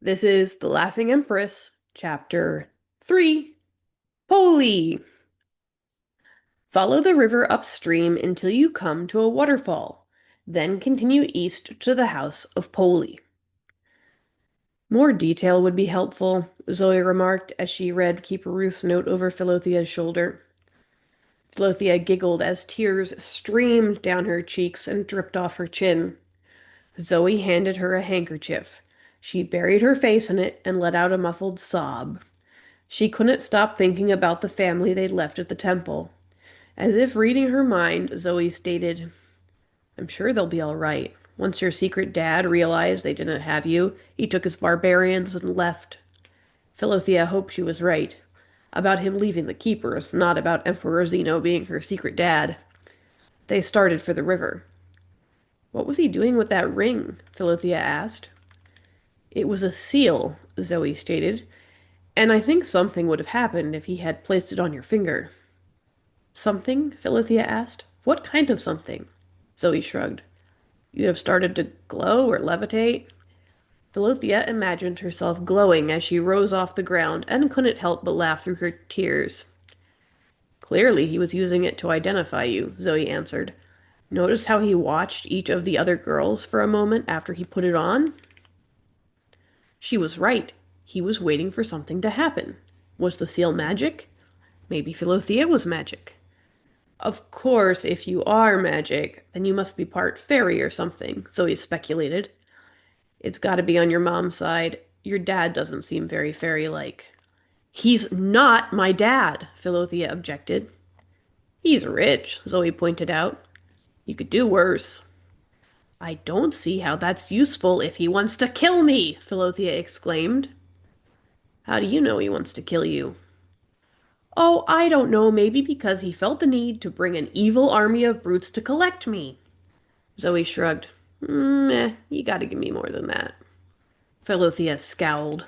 This is The Laughing Empress, Chapter 3, Polly. Follow the river upstream until you come to a waterfall. Then continue east to the house of Polly. More detail would be helpful, Zoe remarked as she read Keeper Ruth's note over Philothea's shoulder. Philothea giggled as tears streamed down her cheeks and dripped off her chin. Zoe handed her a handkerchief. She buried her face in it and let out a muffled sob. She couldn't stop thinking about the family they'd left at the temple. As if reading her mind, Zoe stated, I'm sure they'll be all right. Once your secret dad realized they didn't have you, he took his barbarians and left. Philothea hoped she was right. About him leaving the keepers, not about Emperor Zeno being her secret dad. They started for the river. What was he doing with that ring? Philothea asked. It was a seal, Zoe stated, and I think something would have happened if he had placed it on your finger. Something? Philothea asked. What kind of something? Zoe shrugged. You'd have started to glow or levitate? Philothea imagined herself glowing as she rose off the ground and couldn't help but laugh through her tears. Clearly he was using it to identify you, Zoe answered. Notice how he watched each of the other girls for a moment after he put it on? She was right. He was waiting for something to happen. Was the seal magic? Maybe Philothea was magic. Of course, if you are magic, then you must be part fairy or something, Zoe speculated. It's got to be on your mom's side. Your dad doesn't seem very fairy-like. He's not my dad, Philothea objected. He's rich, Zoe pointed out. You could do worse. I don't see how that's useful if he wants to kill me, Philothea exclaimed. How do you know he wants to kill you? Oh, I don't know, maybe because he felt the need to bring an evil army of brutes to collect me. Zoe shrugged. You gotta give me more than that. Philothea scowled.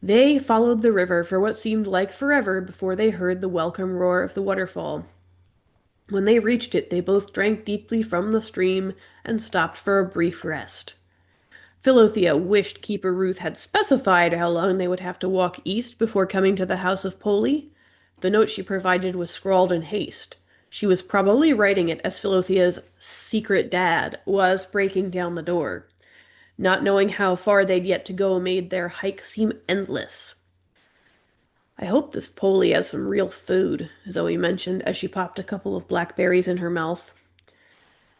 They followed the river for what seemed like forever before they heard the welcome roar of the waterfall. When they reached it, they both drank deeply from the stream and stopped for a brief rest. Philothea wished Keeper Ruth had specified how long they would have to walk east before coming to the house of Polly. The note she provided was scrawled in haste. She was probably writing it as Philothea's secret dad was breaking down the door. Not knowing how far they'd yet to go made their hike seem endless. I hope this Polly has some real food, Zoe mentioned as she popped a couple of blackberries in her mouth.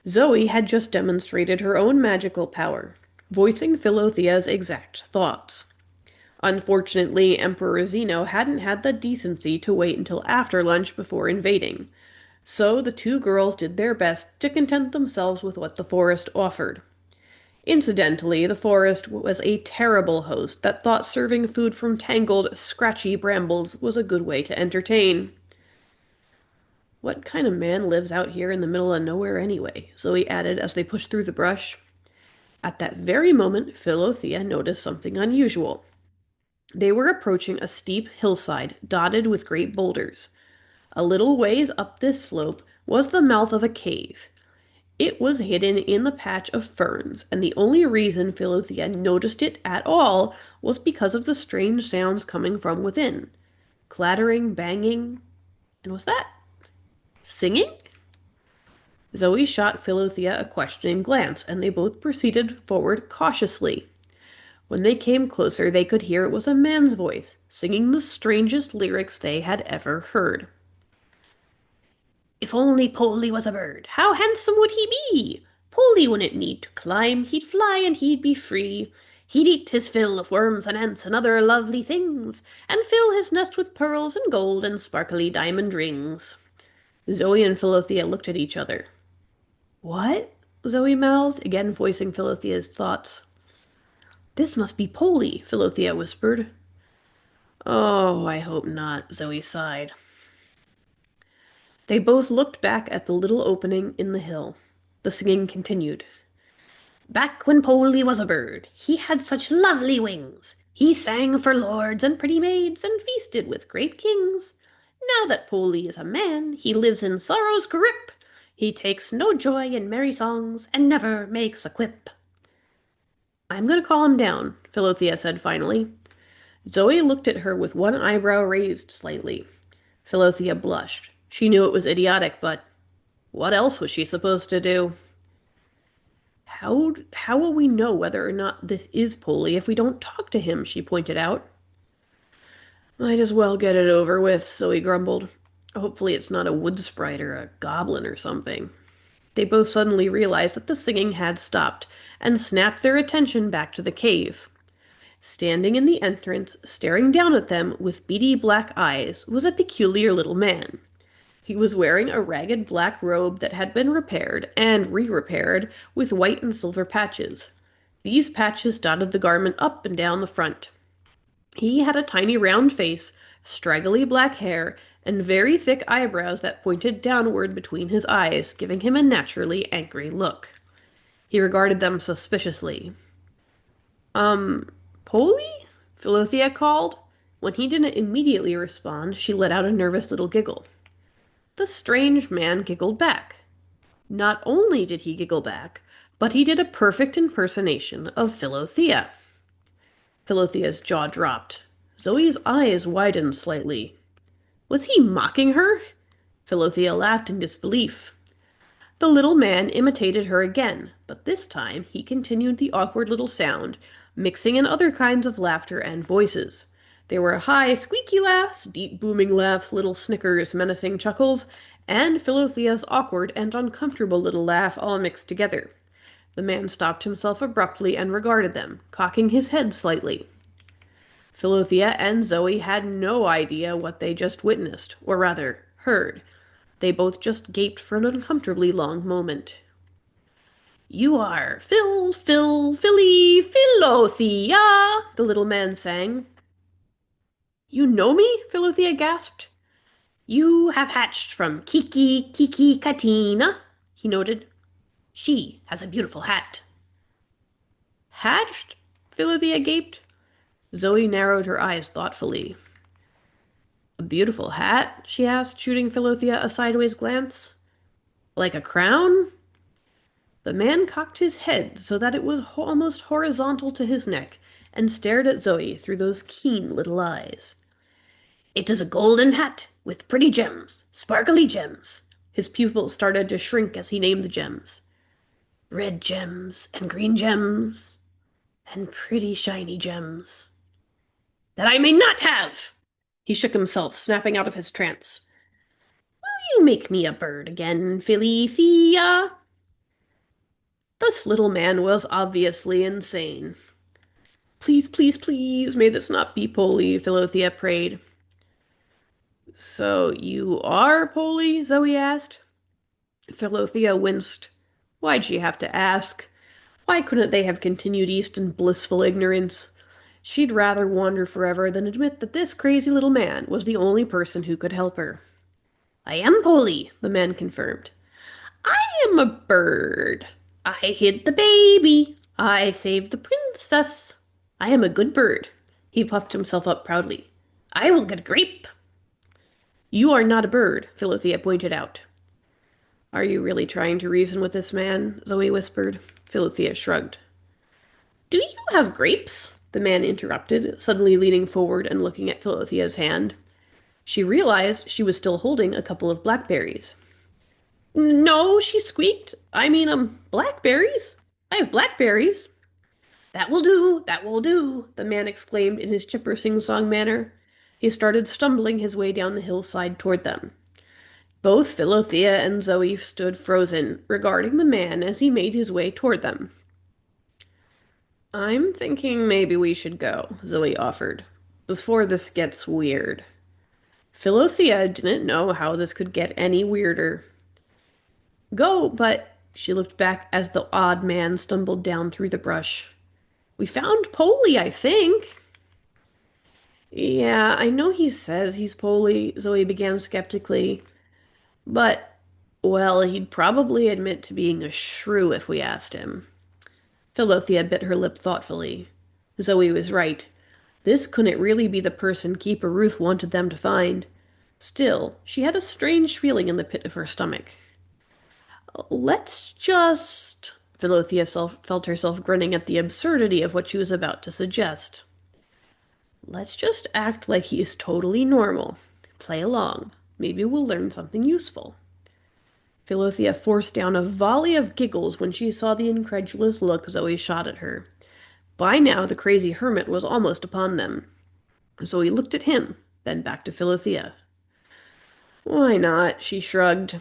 Zoe had just demonstrated her own magical power, voicing Philothea's exact thoughts. Unfortunately, Emperor Zeno hadn't had the decency to wait until after lunch before invading, so the two girls did their best to content themselves with what the forest offered. Incidentally, the forest was a terrible host that thought serving food from tangled, scratchy brambles was a good way to entertain. What kind of man lives out here in the middle of nowhere anyway? Zoe added as they pushed through the brush. At that very moment, Philothea noticed something unusual. They were approaching a steep hillside dotted with great boulders. A little ways up this slope was the mouth of a cave. It was hidden in the patch of ferns, and the only reason Philothea noticed it at all was because of the strange sounds coming from within. Clattering, banging, and was that singing? Zoe shot Philothea a questioning glance, and they both proceeded forward cautiously. When they came closer, they could hear it was a man's voice, singing the strangest lyrics they had ever heard. If only Polly was a bird, how handsome would he be? Polly wouldn't need to climb, he'd fly and he'd be free. He'd eat his fill of worms and ants and other lovely things, and fill his nest with pearls and gold and sparkly diamond rings. Zoe and Philothea looked at each other. What? Zoe mouthed, again voicing Philothea's thoughts. This must be Polly, Philothea whispered. Oh, I hope not, Zoe sighed. They both looked back at the little opening in the hill. The singing continued. Back when Polly was a bird, he had such lovely wings. He sang for lords and pretty maids, and feasted with great kings. Now that Polly is a man, he lives in sorrow's grip. He takes no joy in merry songs, and never makes a quip. I'm going to call him down, Philothea said finally. Zoe looked at her with one eyebrow raised slightly. Philothea blushed. She knew it was idiotic, but what else was she supposed to do? How will we know whether or not this is Polly if we don't talk to him? She pointed out. Might as well get it over with, Zoe grumbled. Hopefully it's not a wood sprite or a goblin or something. They both suddenly realized that the singing had stopped and snapped their attention back to the cave. Standing in the entrance, staring down at them with beady black eyes, was a peculiar little man. He was wearing a ragged black robe that had been repaired and re-repaired with white and silver patches. These patches dotted the garment up and down the front. He had a tiny round face, straggly black hair, and very thick eyebrows that pointed downward between his eyes, giving him a naturally angry look. He regarded them suspiciously. Polly? Philothea called. When he didn't immediately respond, she let out a nervous little giggle. The strange man giggled back. Not only did he giggle back, but he did a perfect impersonation of Philothea. Philothea's jaw dropped. Zoe's eyes widened slightly. Was he mocking her? Philothea laughed in disbelief. The little man imitated her again, but this time he continued the awkward little sound, mixing in other kinds of laughter and voices. There were high, squeaky laughs, deep, booming laughs, little snickers, menacing chuckles, and Philothea's awkward and uncomfortable little laugh all mixed together. The man stopped himself abruptly and regarded them, cocking his head slightly. Philothea and Zoe had no idea what they just witnessed, or rather, heard. They both just gaped for an uncomfortably long moment. You are Philothea, the little man sang. You know me? Philothea gasped. You have hatched from Kiki Katina, he noted. She has a beautiful hat. Hatched? Philothea gaped. Zoe narrowed her eyes thoughtfully. A beautiful hat? She asked, shooting Philothea a sideways glance. Like a crown? The man cocked his head so that it was almost horizontal to his neck and stared at Zoe through those keen little eyes. It is a golden hat with pretty gems, sparkly gems. His pupils started to shrink as he named the gems. Red gems and green gems and pretty shiny gems. That I may not have! He shook himself, snapping out of his trance. Will you make me a bird again, Philothea? This little man was obviously insane. Please, please, please, may this not be Polly, Philothea prayed. So you are Polly? Zoe asked. Philothea winced. Why'd she have to ask? Why couldn't they have continued east in blissful ignorance? She'd rather wander forever than admit that this crazy little man was the only person who could help her. I am Polly, the man confirmed. I am a bird. I hid the baby. I saved the princess. I am a good bird. He puffed himself up proudly. I will get a grape. You are not a bird, Philothea pointed out. Are you really trying to reason with this man? Zoe whispered. Philothea shrugged. Do you have grapes? The man interrupted, suddenly leaning forward and looking at Philothea's hand. She realized she was still holding a couple of blackberries. No, she squeaked. Blackberries? I have blackberries. That will do, the man exclaimed in his chipper sing-song manner. He started stumbling his way down the hillside toward them. Both Philothea and Zoe stood frozen, regarding the man as he made his way toward them. I'm thinking maybe we should go, Zoe offered, before this gets weird. Philothea didn't know how this could get any weirder. Go, but she looked back as the odd man stumbled down through the brush. We found Polly, I think. Yeah, I know he says he's Polly, Zoe began skeptically. But, well, he'd probably admit to being a shrew if we asked him. Philothea bit her lip thoughtfully. Zoe was right. This couldn't really be the person Keeper Ruth wanted them to find. Still, she had a strange feeling in the pit of her stomach. Let's just... Felt herself grinning at the absurdity of what she was about to suggest. Let's just act like he's totally normal. Play along. Maybe we'll learn something useful. Philothea forced down a volley of giggles when she saw the incredulous look Zoe shot at her. By now, the crazy hermit was almost upon them. Zoe looked at him, then back to Philothea. Why not? She shrugged.